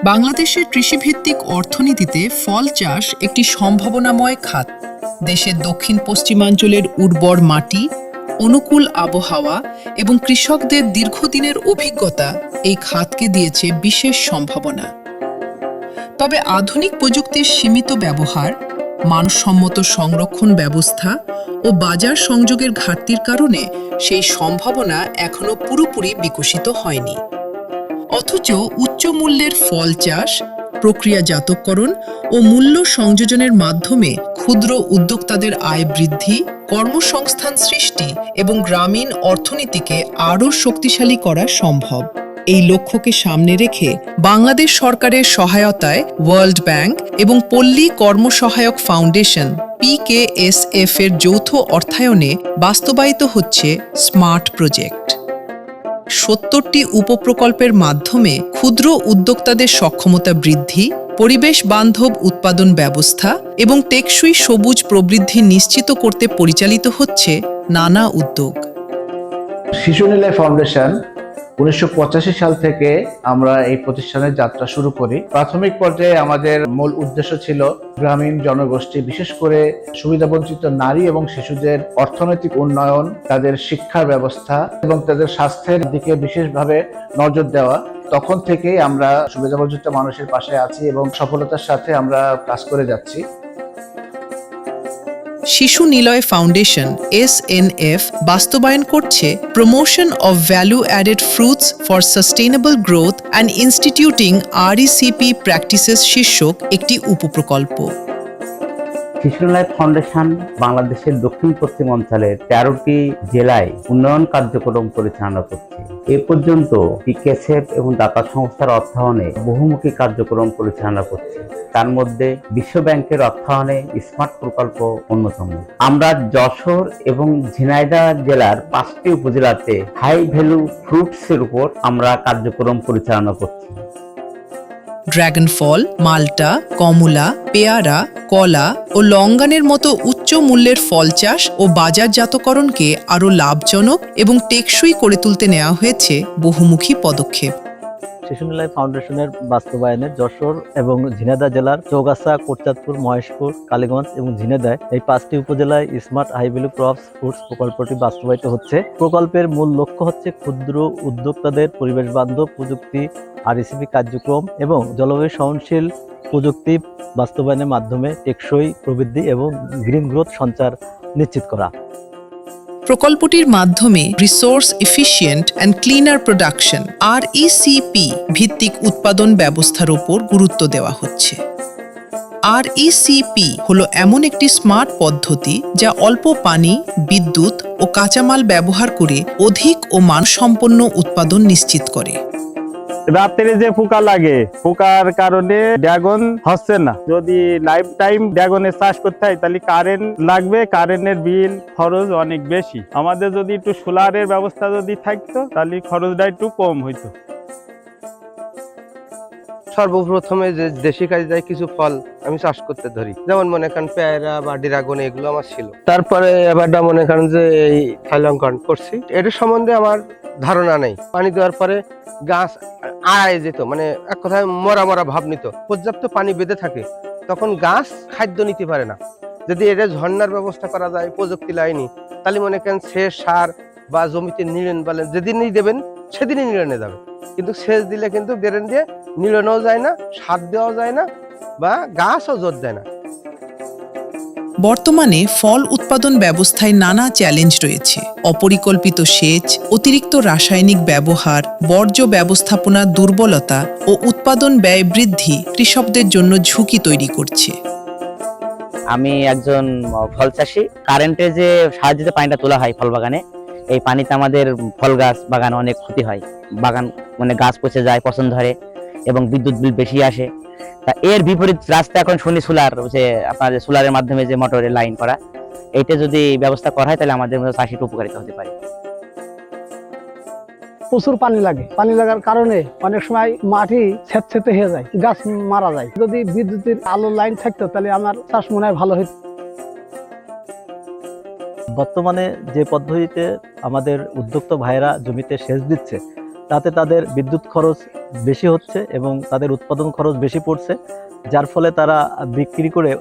বাংলাদেশের কৃষিভিত্তিক অর্থনীতিতে ফল চাষ একটি সম্ভাবনাময় খাত। দেশের দক্ষিণ পশ্চিমাঞ্চলের উর্বর মাটি, অনুকূল আবহাওয়া এবং কৃষকদের দীর্ঘদিনের অভিজ্ঞতা এই খাতকে দিয়েছে বিশেষ সম্ভাবনা। তবে আধুনিক প্রযুক্তির সীমিত ব্যবহার, মানসম্মত সংরক্ষণ ব্যবস্থা ও বাজার সংযোগের ঘাটতির কারণে সেই সম্ভাবনা এখনো পুরোপুরি বিকশিত হয়নি। অথচ উচ্চ মূল্যের ফল চাষ, প্রক্রিয়াজাতকরণ ও মূল্য সংযোজনের মাধ্যমে ক্ষুদ্র উদ্যোক্তাদের আয় বৃদ্ধি, কর্মসংস্থান সৃষ্টি এবং গ্রামীণ অর্থনীতিকে আরও শক্তিশালী করা সম্ভব। এই লক্ষ্যকে সামনে রেখে বাংলাদেশ সরকারের সহায়তায় ওয়ার্ল্ড ব্যাংক এবং পল্লী কর্মসহায়ক ফাউন্ডেশন PKSF এর যৌথ অর্থায়নে বাস্তবায়িত হচ্ছে স্মার্ট প্রজেক্ট। ৭০টি উপপ্রকল্পের মাধ্যমে ক্ষুদ্র উদ্যোক্তাদের সক্ষমতা বৃদ্ধি, পরিবেশ বান্ধব উৎপাদন ব্যবস্থা এবং টেকসই সবুজ প্রবৃদ্ধি নিশ্চিত করতে পরিচালিত হচ্ছে নানা উদ্যোগ। শিশু নিলয় ফাউন্ডেশন 1985 সাল থেকে আমরা এই প্রতিষ্ঠানের যাত্রা শুরু করি। প্রাথমিক পর্যায়ে আমাদের মূল উদ্দেশ্য ছিল গ্রামীণ জনগোষ্ঠী, বিশেষ করে সুবিধাবঞ্চিত নারী এবং শিশুদের অর্থনৈতিক উন্নয়ন, তাদের শিক্ষার ব্যবস্থা এবং তাদের স্বাস্থ্যের দিকে বিশেষভাবে নজর দেওয়া। তখন থেকেই আমরা সুবিধাবঞ্চিত মানুষের পাশে আছি এবং সফলতার সাথে আমরা কাজ করে যাচ্ছি। শিশু নিলয় ফাউন্ডেশন SNF বাস্তবায়ন করছে promotion of value added fruits for sustainable growth and instituting RECP practices শীর্ষক একটি উপপ্রকল্প। শিশু নিলয় ফাউন্ডেশন বাংলাদেশের দক্ষিণ পশ্চিম অঞ্চলের 13টি জেলায় উন্নয়ন কার্যক্রম পরিচালনা করছে। এ পর্যন্ত PKSF এবং দাতা সংস্থার অর্থায়নে বহুমুখী কার্যক্রম পরিচালনা করছে। তার মধ্যে বিশ্ব ব্যাংকের অর্থায়নে স্মার্ট প্রকল্প অন্যতম। আমরা যশোর এবং ঝিনাইদহ জেলার 5টি উপজেলাতে হাই ভ্যালু ফ্রুটসের উপর আমরা কার্যক্রম পরিচালনা করছি। ড্রাগন ফল, মাল্টা, কমলা, পেয়ারা, কলা ও লঙ্গানের মতো উচ্চ মূল্যের ফল চাষ ও বাজারজাতকরণকে আরও লাভজনক এবং টেকসই করে তুলতে নেওয়া হয়েছে বহুমুখী পদক্ষেপ। শিশু নিলয় ফাউন্ডেশনের বাস্তবায়নে যশোর এবং ঝিনাইদহ জেলার চৌগাছা, কোটচাঁদপুর, মহেশপুর, কালীগঞ্জ এবং ঝিনাইদহ এই 5টি উপজেলায় smart high value crops fruits প্রকল্পটি বাস্তবায়িত হচ্ছে। প্রকল্পের মূল লক্ষ্য হচ্ছে ক্ষুদ্র উদ্যোক্তাদের পরিবেশ বান্ধব প্রযুক্তি, RECP কার্যক্রম এবং জলবায়ু সহনশীল প্রযুক্তি বাস্তবায়নের মাধ্যমে টেকসই প্রবৃদ্ধি এবং গ্রিন গ্রোথ সঞ্চার নিশ্চিত করা। প্রকল্পটির মাধ্যমে resource efficient and cleaner production RECP ভিত্তিক উৎপাদন ব্যবস্থার উপর গুরুত্ব দেওয়া হচ্ছে। RECP হলো এমন একটি স্মার্ট পদ্ধতি যা অল্প পানি, বিদ্যুৎ ও কাঁচামাল ব্যবহার করে অধিক ও মানসম্পন্ন উৎপাদন নিশ্চিত করে। রাত্রে যে পোকা লাগে, পোকার কারণে ড্রাগন হচ্ছে না। যদি লাইফ টাইম ড্রাগনের চাষ করতে হয় তাহলে কারেন্ট লাগবে, কারেন্টের বিল খরচ অনেক বেশি। আমাদের যদি একটু সোলারের ব্যবস্থা যদি থাকতো তাহলে খরচটা একটু কম হইতো। সর্বপ্রথমে যে দেশি কায়দায় কিছু ফল আমি চাষ করতে ধরি, যেমন মনে করেন পেয়ারা বা ড্রাগন, এগুলো আমার ছিল। তারপরে এবারটা মনে করেন যে এই থাইলঙ্কন করছি। এটার সম্বন্ধে আমার ধারণা নেই। পানি দেওয়ার পরে গাছ আড়ায় যেত, মানে এক কথায় মরা মরা ভাব নিত। পর্যাপ্ত পানি বেঁধে থাকে, তখন গাছ খাদ্য নিতে পারে না। যদি এটা ঝর্ণার ব্যবস্থা করা যায় প্রযুক্তি লাইনি, তাহলে মনে করেন সেচ সার বা জমিতে নিড়েন বলেন, যেদিনই দেবেন সেদিনই নিড়ানো যাবে। কিন্তু সেচ দিলে কিন্তু বেরেন দিয়ে নিড়ানোও যায় না, সার দেওয়া যায় না, বা গাছও জোর দেয় না। বর্তমানে ফল উৎপাদন ব্যবস্থায় নানা চ্যালেঞ্জ রয়েছে। অপরিকল্পিত সেচ, অতিরিক্ত রাসায়নিক ব্যবহার, বর্জ্য ব্যবস্থাপনার দুর্বলতা ও উৎপাদন ব্যয় বৃদ্ধি কৃষকদের জন্য ঝুঁকি তৈরি করছে। আমি একজন ফল চাষি। কারেন্টের যে সাহায্যে পানিটা তোলা হয় ফল বাগানে, এই পানিতে আমাদের ফল গাছ বাগানে অনেক ক্ষতি হয়। বাগান মানে গাছ পচে যায়, পচন ধরে এবং বিদ্যুৎ বিল বেশি আসে। তা এর বিপরীত রাস্তা এখন শুনি সোলার, যে আপনার সোলারের মাধ্যমে যে মোটরের লাইন করা, এইটা যদি ব্যবস্থা করা হয় তাহলে আমাদের চাষির উপকারিতা হতে পারে। প্রচুর পানি লাগে। পানি লাগার কারণে অনেক সময় মাটি ছেঁচতে হয়ে যায়, গাছ মারা যায়। যদি বিদ্যুতের আলোর লাইন থাকতো তাহলে আমার চাষ মনে হয় ভালো হতো। বর্তমানে যে পদ্ধতিতে আমাদের উদ্যোক্তা ভাইরা জমিতে সেচ দিচ্ছে, তাতে তাদের বিদ্যুৎ খরচ বেশি হচ্ছে এবং তাদের উৎপাদন খরচ বেশি পড়ছে, যার ফলে তারা বিক্রি করে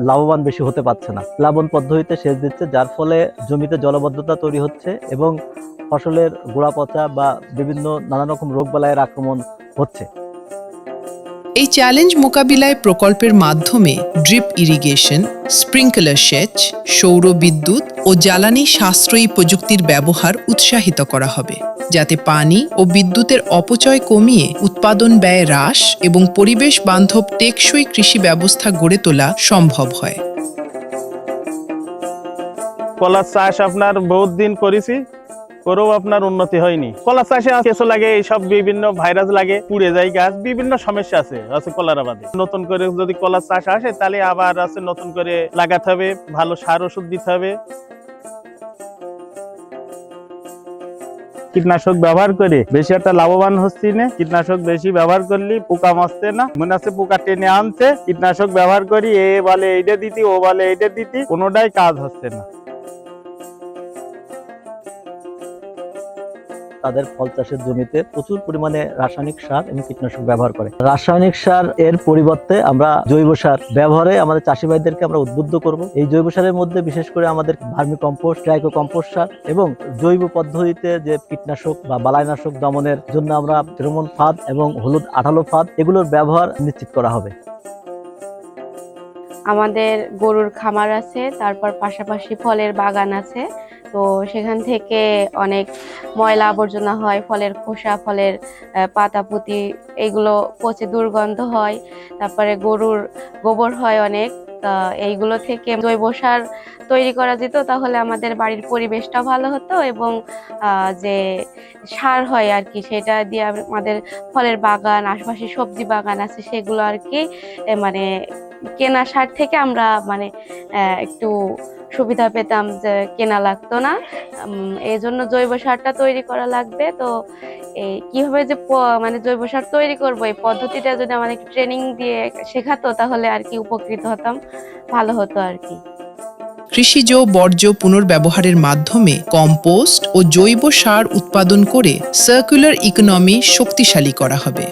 লাভবান বেশি হতে পারছে না। প্লাবন পদ্ধতিতে সেচ দিচ্ছে, যার ফলে জমিতে জলবদ্ধতা তৈরি হচ্ছে এবং ফসলের গোড়া পচা বা বিভিন্ন নানা রকম রোগবালাইয়ের আক্রমণ হচ্ছে। এই চ্যালেঞ্জ মোকাবিলায় প্রকল্পের মাধ্যমে ড্রিপ ইরিগেশন, স্প্রিংকলার সেচ, সৌর বিদ্যুৎ ও জ্বালানি সাশ্রয়ী প্রযুক্তির ব্যবহার উৎসাহিত করা হবে, যাতে পানি ও বিদ্যুতের অপচয় কমিয়ে উৎপাদন ব্যয় হ্রাস এবং পরিবেশ বান্ধব টেকসই কৃষি ব্যবস্থা গড়ে তোলা সম্ভব হয়। কলার চাষ আপনার বহুত দিন করেছি, করেও আপনার উন্নতি হয়নি। কলা চাষে কেঁচো লাগে, এইসব বিভিন্ন ভাইরাস লাগে, পুড়ে যায় গাছ, বিভিন্ন সমস্যা আছে কলার আবাদে। নতুন করে যদি কলার চাষ আসে তাহলে আবার নতুন করে লাগাতে হবে, ভালো সার ওষুধ দিতে হবে। কীটনাশক ব্যবহার করে বেশি একটা লাভবান হচ্ছি না। কীটনাশক বেশি ব্যবহার করলে পোকা মারছে না, মনে আছে পোকা টেনে আনছে। কীটনাশক ব্যবহার করি, এ বলে এইটা দিতি, ও বলে এইটা দিতি, কোনোটাই কাজ হচ্ছে না। তাদের ফল চাষের জমিতে প্রচুর পরিমাণে রাসায়নিক সার এবং কীটনাশক ব্যবহার করে। রাসায়নিক সার এর পরিবর্তে আমরা জৈব সার ব্যবহারে আমাদের চাষি ভাইদেরকে আমরা উদ্বুদ্ধ করব। এই জৈব সারের মধ্যে বিশেষ করে আমাদের ভার্মি কম্পোস্ট, ট্রাইকো কম্পোস্ট সার এবং জৈব পদ্ধতিতে যে কীটনাশক বা বালাইনাশক দমনের জন্য আমরা ফেরোমন ফাঁদ এবং হলুদ আঠালো ফাঁদ এগুলোর ব্যবহার নিশ্চিত করা হবে। আমাদের গরুর খামার আছে, তারপর পাশাপাশি ফলের বাগান আছে। তো সেখান থেকে অনেক ময়লা আবর্জনা হয়, ফলের খোসা, ফলের পাতাপুতি, এগুলো পচে দুর্গন্ধ হয়। তারপরে গরুর গোবর হয় অনেক। এইগুলো থেকে জৈব সার তৈরি করা যেত, তাহলে আমাদের বাড়ির পরিবেশটা ভালো হতো এবং যে সার হয় আর কি, সেটা দিয়ে আমাদের ফলের বাগান, আশেপাশে সবজি বাগান আছে, সেগুলো আর কি মানে কেনা সার থেকে আমরা মানে একটু সুবিধা পেতাম, যে কেনা লাগতো না। এই জন্য জৈব সারটা তৈরি করা লাগবে। তো কিভাবে যে মানে জৈব সার তৈরি করবো, এই পদ্ধতিটা যদি আমাদের ট্রেনিং দিয়ে শেখাতো তাহলে আর কি উপকৃত হতাম, ভালো হতো আর কি। কৃষিজ বর্জ্য পুনর্ব্যবহারের মাধ্যমে কম্পোস্ট ও জৈব সার উৎপাদন করে সার্কুলার ইকোনমি শক্তিশালী করা হবে।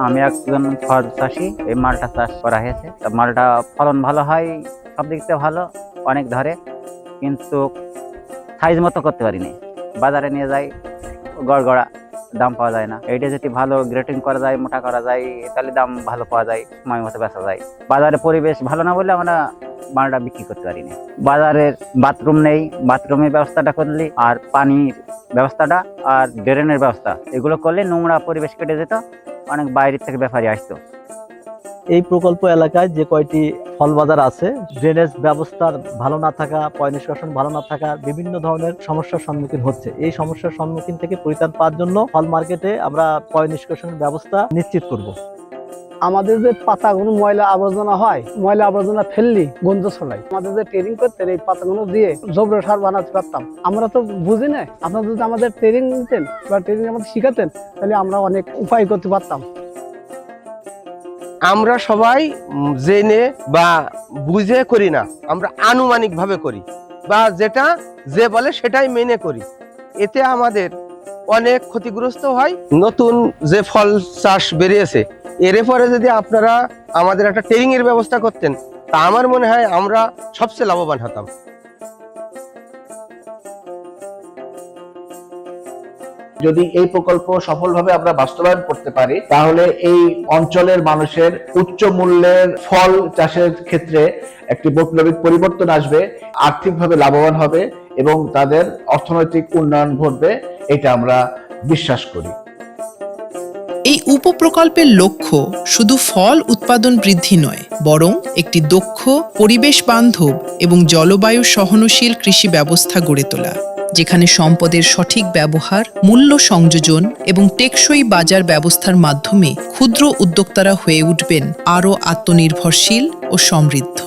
আমি একজন ফল চাষি, এই মালটা চাষ করা হয়েছে। মালটা ফলন ভালো হয়, সব দিক থেকে ভালো, অনেক ধরে, কিন্তু সাইজ মতো করতে পারিনি। বাজারে নিয়ে যাই, গড়গড়া, দাম পাওয়া যায় না। এইটা যদি ভালো গ্রেটিং করা যায়, মোটা করা যায়, তাহলে দাম ভালো পাওয়া যায়, সময় মতো বেচা যায়। বাজারে পরিবেশ ভালো না বলে আমরা মালটা বিক্রি করতে পারিনি। বাজারের বাথরুম নেই, বাথরুমের ব্যবস্থাটা করলে, আর পানির ব্যবস্থাটা আর ড্রেনের ব্যবস্থা, এগুলো করলে নোংরা পরিবেশ কেটে যেত, অনেক বাইরের থেকে ব্যাপারী আসতো। এই প্রকল্প এলাকায় যে কয়টি ফল বাজার আছে, ড্রেনেজ ব্যবস্থার ভালো না থাকা, পয় নিষ্কাশন ভালো না থাকা, বিভিন্ন ধরনের সমস্যার সম্মুখীন হচ্ছে। এই সমস্যার সম্মুখীন থেকে পরিত্রাণ পাওয়ার জন্য ফল মার্কেটে আমরা পয় নিষ্কাশনের ব্যবস্থা নিশ্চিত করব। আমাদের যে পাতাগুলো ময়লা আবর্জনা হয়, ময়লা আবর্জনা ফেললি গন্ধ ছড়ায়। আমাদের যে ট্রেনিং করতেন, এই পাতাগুলো দিয়ে জৈব সার বানাতে পারতাম। আমরা তো বুঝি না, আপনারা যদি আমাদের ট্রেনিং নিতেন বা ট্রেনিং আমাদের শিখাতেন, তাহলে আমরা অনেক উপায় করতে পারতাম। আমরা সবাই জেনে বা বুঝে করি না, আমরা আনুমানিক ভাবে করি বা যেটা যে বলে সেটাই মেনে করি। এতে আমাদের অনেক ক্ষতিগ্রস্ত হয়। নতুন যে ফল চাষ বেরিয়েছে, এর পরে যদি আপনারা আমাদের একটা ট্রেনিং এর ব্যবস্থা করতেন, তা আমার মনে হয় আমরা সবচেয়ে লাভবান হতাম। যদি এই প্রকল্প সফলভাবে আমরা বাস্তবায়ন করতে পারি, তাহলে এই অঞ্চলের মানুষের উচ্চ মূল্যের ফল চাষের ক্ষেত্রে একটি বৈপ্লবিক পরিবর্তন আসবে, আর্থিকভাবে লাভবান হবে এবং তাদের অর্থনৈতিক উন্নয়ন ঘটবে, এটা আমরা বিশ্বাস করি। এই উপপ্রকল্পের লক্ষ্য শুধু ফল উৎপাদন বৃদ্ধি নয়, বরং একটি দক্ষ, পরিবেশ বান্ধব এবং জলবায়ু সহনশীল কৃষি ব্যবস্থা গড়ে তোলা, যেখানে সম্পদের সঠিক ব্যবহার, মূল্য সংযোজন এবং টেকসই বাজার ব্যবস্থার মাধ্যমে ক্ষুদ্র উদ্যোক্তারা হয়ে উঠবেন আরও আত্মনির্ভরশীল ও সমৃদ্ধ।